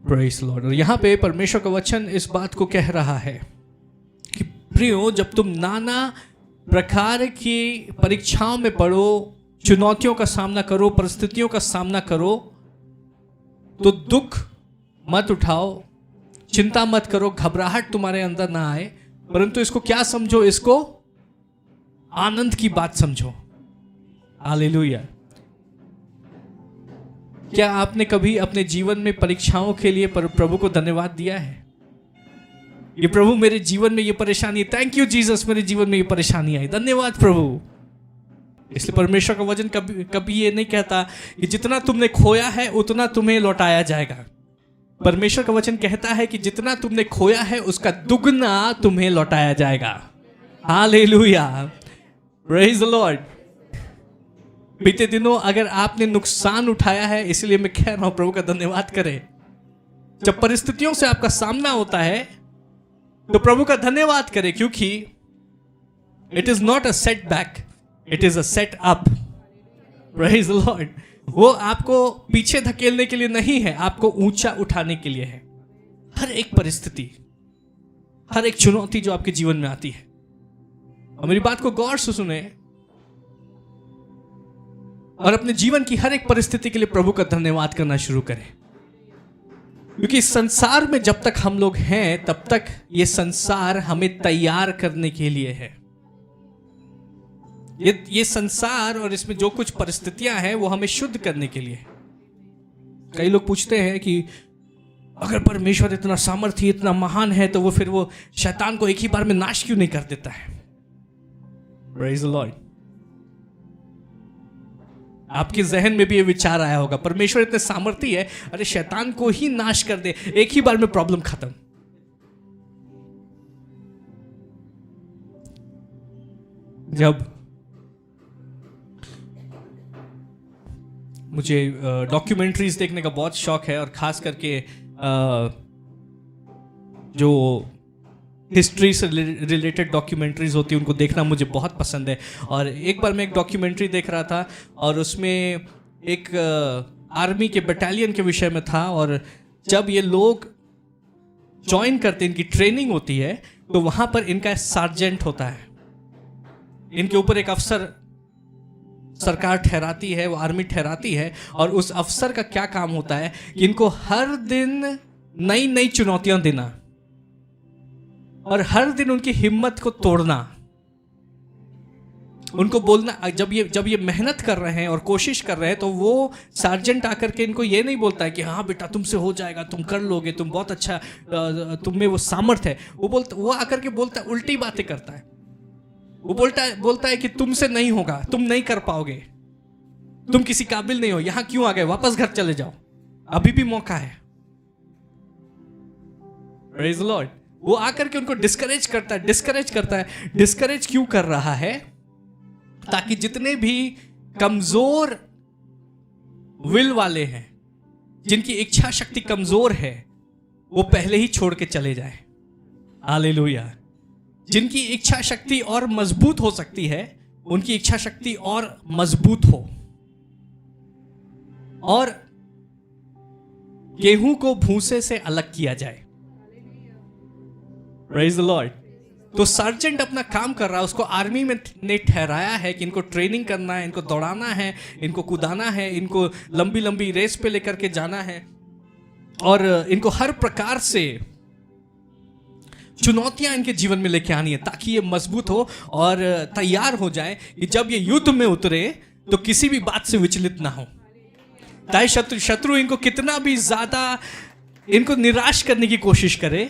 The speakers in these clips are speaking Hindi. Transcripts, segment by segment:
Praise Lord. और यहाँ पे परमेश्वर का वचन इस बात को कह रहा है कि प्रियो, जब तुम नाना प्रकार की परीक्षाओं में पड़ो, चुनौतियों का सामना करो, परिस्थितियों का सामना करो, तो दुख मत उठाओ, चिंता मत करो, घबराहट तुम्हारे अंदर ना आए, परंतु इसको क्या समझो? इसको आनंद की बात समझो। हालेलुया। क्या आपने कभी अपने जीवन में परीक्षाओं के लिए प्रभु को धन्यवाद दिया है? ये प्रभु, मेरे जीवन में ये परेशानी, थैंक यू जीसस, मेरे जीवन में ये परेशानी आई, धन्यवाद प्रभु। इसलिए परमेश्वर का वचन कभी ये नहीं कहता कि जितना तुमने खोया है उतना तुम्हें लौटाया जाएगा। परमेश्वर का वचन कहता है कि जितना तुमने खोया है उसका दुगना तुम्हें लौटाया जाएगा। Hallelujah, praise the Lord. बीते दिनों अगर आपने नुकसान उठाया है, इसलिए मैं कह रहा हूं प्रभु का धन्यवाद करें। जब परिस्थितियों से आपका सामना होता है तो प्रभु का धन्यवाद करें, क्योंकि it is not a setback, it is a set up. Praise the Lord. वो आपको पीछे धकेलने के लिए नहीं है, आपको ऊंचा उठाने के लिए है। हर एक परिस्थिति, हर एक चुनौती जो आपके जीवन में आती है, और मेरी बात को गौर से सुने और अपने जीवन की हर एक परिस्थिति के लिए प्रभु का धन्यवाद करना शुरू करें। क्योंकि इस संसार में जब तक हम लोग हैं तब तक ये संसार हमें तैयार करने के लिए है। ये संसार और इसमें जो कुछ परिस्थितियां हैं वो हमें शुद्ध करने के लिए। कई लोग पूछते हैं कि अगर परमेश्वर इतना सामर्थ्य, इतना महान है, तो वो फिर वो शैतान को एक ही बार में नाश क्यों नहीं कर देता है? Praise the Lord. आपके जहन में भी ये विचार आया होगा, परमेश्वर इतने सामर्थ्य है, अरे शैतान को ही नाश कर दे, एक ही बार में प्रॉब्लम खत्म। जब मुझे डॉक्यूमेंट्रीज देखने का बहुत शौक है, और खास करके जो हिस्ट्री से रिलेटेड डॉक्यूमेंट्रीज होती है उनको देखना मुझे बहुत पसंद है। और एक बार मैं एक डॉक्यूमेंट्री देख रहा था और उसमें एक आर्मी के बटालियन के विषय में था, और जब ये लोग ज्वाइन करते हैं, इनकी ट्रेनिंग होती है, तो वहाँ पर इनका सार्जेंट होता है, इनके ऊपर एक अफसर सरकार ठहराती है, वो आर्मी ठहराती है, और उस अफसर का क्या काम होता है कि इनको हर दिन नई नई चुनौतियां देना और हर दिन उनकी हिम्मत को तोड़ना, उनको बोलना। जब ये मेहनत कर रहे हैं और कोशिश कर रहे हैं, तो वो सार्जेंट आकर के इनको ये नहीं बोलता है कि हाँ बेटा तुमसे हो जाएगा, तुम कर लोगे, तुम बहुत अच्छा, तुम में वो सामर्थ्य है। वो आकर के बोलता है, उल्टी बातें करता है। वो बोलता है कि तुमसे नहीं होगा, तुम नहीं कर पाओगे, तुम किसी काबिल नहीं हो, यहां क्यों आ गए, वापस घर चले जाओ, अभी भी मौका है। Praise the Lord. वो आकर के उनको डिस्करेज करता है। डिस्करेज क्यों कर रहा है? ताकि जितने भी कमजोर विल वाले हैं, जिनकी इच्छा शक्ति कमजोर है, वो पहले ही छोड़ के चले जाए। हालेलुया। जिनकी इच्छा शक्ति और मजबूत हो सकती है, उनकी इच्छा शक्ति और मजबूत हो, और गेहूं को भूसे से अलग किया जाए। Praise the Lord. तो सार्जेंट अपना काम कर रहा है, उसको आर्मी में ने ठहराया है कि इनको ट्रेनिंग करना है, इनको दौड़ाना है, इनको कूदाना है, इनको लंबी लंबी रेस पे लेकर के जाना है, और इनको हर प्रकार से चुनौतियां इनके जीवन में लेके आनी है, ताकि ये मजबूत हो और तैयार हो जाए कि जब ये युद्ध में उतरे तो किसी भी बात से विचलित ना हो। चाहे शत्रु इनको कितना भी ज्यादा इनको निराश करने की कोशिश करे,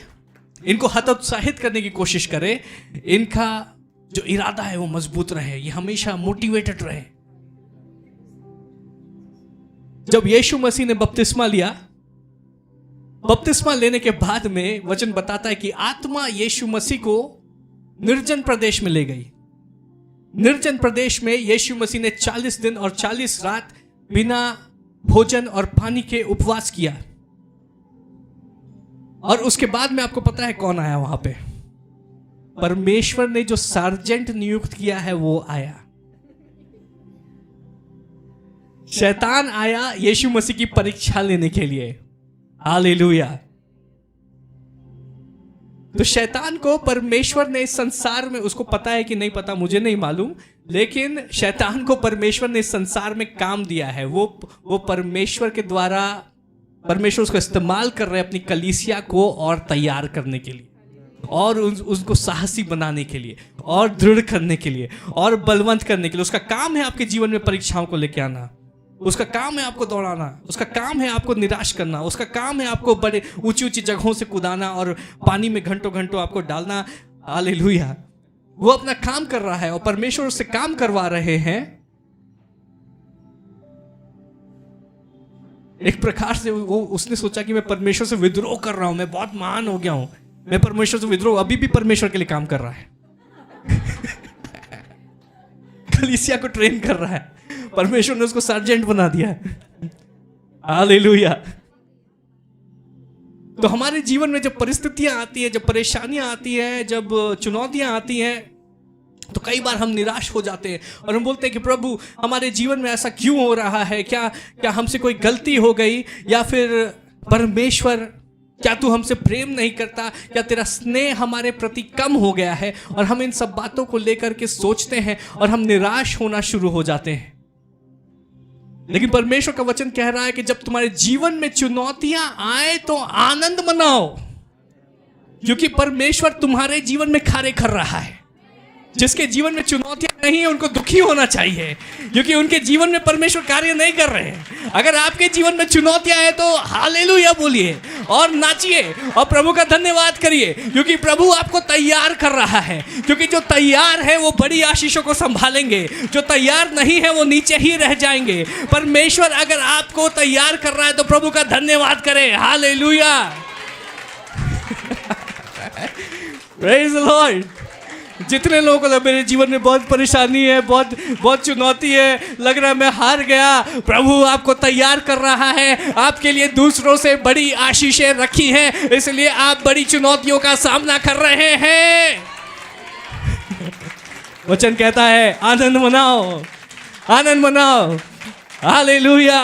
इनको हतोत्साहित करने की कोशिश करे, इनका जो इरादा है वो मजबूत रहे, ये हमेशा मोटिवेटेड रहे। जब यीशु मसीह ने बपतिस्मा लिया, बपतिस्मा लेने के बाद में वचन बताता है कि आत्मा यीशु मसीह को निर्जन प्रदेश में ले गई। निर्जन प्रदेश में यीशु मसीह ने 40 दिन और 40 रात बिना भोजन और पानी के उपवास किया। और उसके बाद में आपको पता है कौन आया वहां पे? परमेश्वर ने जो सार्जेंट नियुक्त किया है वो आया। शैतान आया यीशु मसीह की परीक्षा लेने के लिए। हालेलुया। तो शैतान को परमेश्वर ने इस संसार में, उसको पता है कि नहीं पता मुझे नहीं मालूम, लेकिन शैतान को परमेश्वर ने इस संसार में काम दिया है। वो परमेश्वर के द्वारा, परमेश्वर उसको इस्तेमाल कर रहे हैं अपनी कलीसिया को और तैयार करने के लिए, और उसको साहसी बनाने के लिए, और दृढ़ करने के लिए, और बलवंत करने के लिए। उसका काम है आपके जीवन में परीक्षाओं को लेके आना, उसका काम है आपको दौड़ाना, उसका काम है आपको निराश करना, उसका काम है आपको बड़े ऊंची ऊंची जगहों से कुदाना और पानी में घंटों घंटों आपको डालना। हालेलुया। वो अपना काम कर रहा है और परमेश्वर उससे काम करवा रहे हैं। एक प्रकार से उसने सोचा कि मैं परमेश्वर से विद्रोह कर रहा हूं, मैं बहुत महान हो गया हूं, मैं परमेश्वर से विद्रोह, अभी भी परमेश्वर के लिए काम कर रहा है। कलीसिया को ट्रेन कर रहा है, परमेश्वर ने उसको सर्जेंट बना दिया है। हालेलुया। तो हमारे जीवन में जब परिस्थितियां आती है, जब परेशानियां आती हैं, जब चुनौतियां आती हैं, तो कई बार हम निराश हो जाते हैं और हम बोलते हैं कि प्रभु हमारे जीवन में ऐसा क्यों हो रहा है, क्या हमसे कोई गलती हो गई, या फिर परमेश्वर क्या तू हमसे प्रेम नहीं करता, क्या तेरा स्नेह हमारे प्रति कम हो गया है। और हम इन सब बातों को लेकर के सोचते हैं और हम निराश होना शुरू हो जाते हैं। लेकिन परमेश्वर का वचन कह रहा है कि जब तुम्हारे जीवन में चुनौतियां आए तो आनंद मनाओ, क्योंकि परमेश्वर तुम्हारे जीवन में कार्य कर रहा है। जिसके जीवन में चुनौतियां नहीं है उनको दुखी होना चाहिए, क्योंकि उनके जीवन में परमेश्वर कार्य नहीं कर रहे हैं। अगर आपके जीवन में चुनौतियां हैं तो हालेलुया बोलिए और नाचिए और प्रभु का धन्यवाद करिए, क्योंकि प्रभु आपको तैयार कर रहा है। क्योंकि जो तैयार है वो बड़ी आशीषों को संभालेंगे, जो तैयार नहीं है वो नीचे ही रह जाएंगे। परमेश्वर अगर आपको तैयार कर रहा है तो प्रभु का धन्यवाद करें। हालेलुया। Praise the Lord. जितने लोगों को मेरे जीवन में बहुत परेशानी है, बहुत चुनौती है, लग रहा है मैं हार गया, प्रभु आपको तैयार कर रहा है। आपके लिए दूसरों से बड़ी आशीषें रखी हैं, इसलिए आप बड़ी चुनौतियों का सामना कर रहे हैं। वचन कहता है आनंद मनाओ, आनंद मनाओ। हालेलुया।